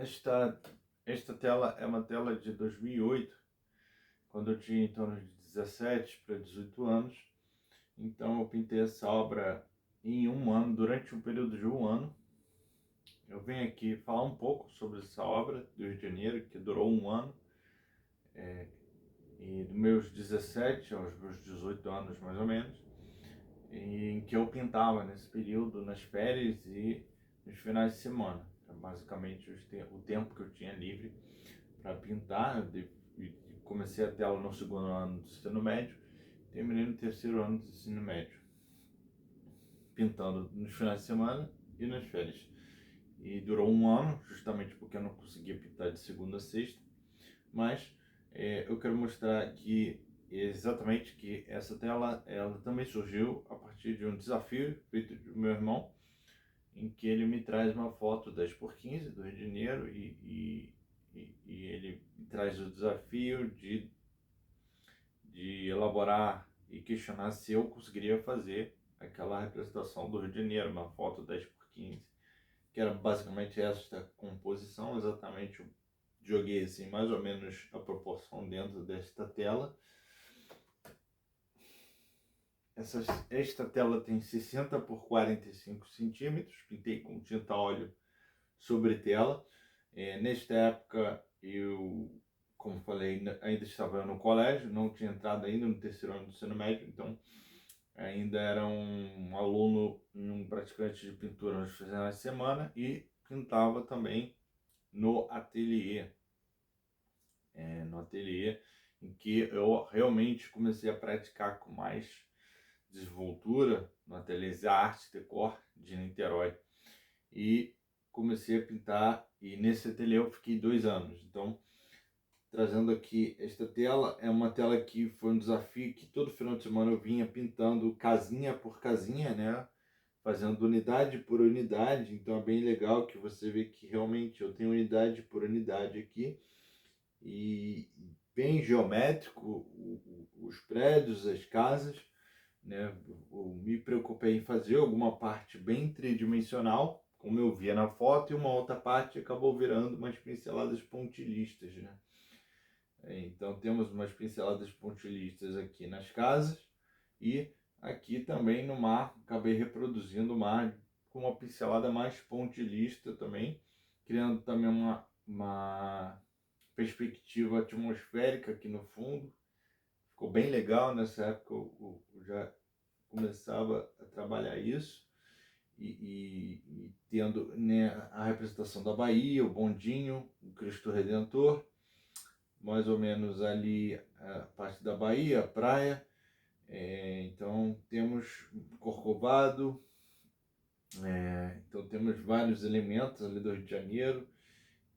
Esta, esta tela é uma tela de 2008, quando eu tinha em torno de 17 para 18 anos. Então eu pintei essa obra em um ano, durante um período de um ano. Eu venho aqui falar um pouco sobre essa obra do Rio de Janeiro, que durou um ano. E dos meus 17 aos meus 18 anos, mais ou menos, em que eu pintava nesse período, nas férias e nos finais de semana. Era basicamente o tempo que eu tinha livre para pintar. Comecei a tela no segundo ano do ensino médio, terminei no terceiro ano do ensino médio, pintando nos finais de semana e nas férias. E durou um ano, justamente porque eu não conseguia pintar de segunda a sexta. Mas eu quero mostrar aqui exatamente que essa tela ela também surgiu a partir de um desafio feito do meu irmão, em que ele me traz uma foto 10x15 do Rio de Janeiro e ele me traz o desafio de elaborar e questionar se eu conseguiria fazer aquela representação do Rio de Janeiro, uma foto 10x15, que era basicamente esta composição. Exatamente, eu joguei assim mais ou menos a proporção dentro desta tela. Esta tela tem 60 por 45 centímetros, pintei com tinta óleo sobre tela. Nesta época eu, como falei, ainda estava no colégio, não tinha entrado ainda no terceiro ano do ensino médio, então ainda era um aluno e um praticante de pintura nos finais de semana, e pintava também no ateliê. No ateliê em que eu realmente comecei a praticar com mais desenvoltura, no ateliê Arte Decor de Niterói, e comecei a pintar, e nesse ateliê eu fiquei 2 anos. Então, trazendo aqui esta tela, é uma tela que foi um desafio que todo final de semana eu vinha pintando casinha por casinha, né? Fazendo unidade por unidade. Então é bem legal que você vê que realmente eu tenho unidade por unidade aqui, e bem geométrico os prédios, as casas, né? Eu me preocupei em fazer alguma parte bem tridimensional, como eu via na foto, e uma outra parte acabou virando umas pinceladas pontilhistas, né? Então temos umas pinceladas pontilhistas aqui nas casas, e aqui também no mar, acabei reproduzindo o mar com uma pincelada mais pontilhista também, criando também uma perspectiva atmosférica aqui no fundo. Ficou bem legal. Nessa época eu já começava a trabalhar isso, e tendo, né, a representação da Bahia, o bondinho, o Cristo Redentor, mais ou menos ali a parte da Bahia, a praia. Então temos Corcovado, então temos vários elementos ali do Rio de Janeiro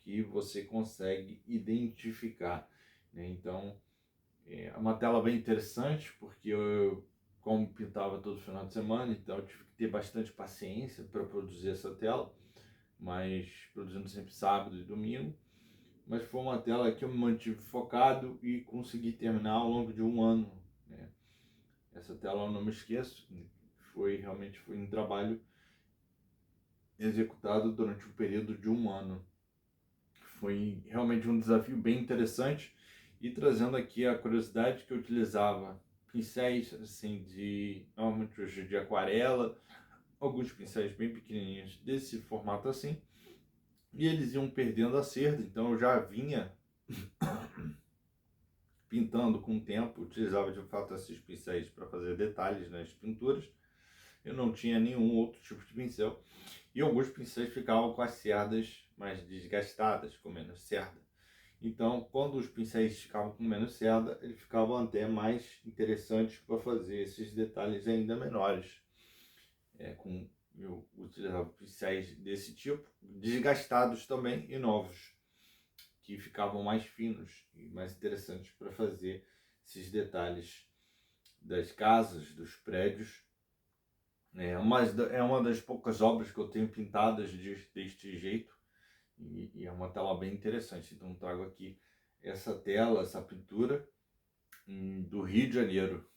que você consegue identificar, né? Então é uma tela bem interessante, porque eu, como pintava todo final de semana, então eu tive que ter bastante paciência para produzir essa tela, mas produzindo sempre sábado e domingo. Mas foi uma tela que eu me mantive focado e consegui terminar ao longo de um ano, né? Essa tela eu não me esqueço, foi um trabalho executado durante um período de um ano. Foi realmente um desafio bem interessante. E trazendo aqui a curiosidade, que eu utilizava pincéis assim normalmente hoje de aquarela, alguns pincéis bem pequenininhos desse formato assim, e eles iam perdendo a cerda. Então eu já vinha pintando com o tempo, utilizava de fato esses pincéis para fazer detalhes nas pinturas. Eu não tinha nenhum outro tipo de pincel, e alguns pincéis ficavam com as cerdas mais desgastadas, com menos cerda. Então, quando os pincéis ficavam com menos cerda, eles ficavam até mais interessantes para fazer esses detalhes ainda menores. Eu utilizava pincéis desse tipo, desgastados também, e novos, que ficavam mais finos e mais interessantes para fazer esses detalhes das casas, dos prédios. É uma das poucas obras que eu tenho pintadas deste jeito, e é uma tela bem interessante. Então trago aqui essa tela, essa pintura do Rio de Janeiro.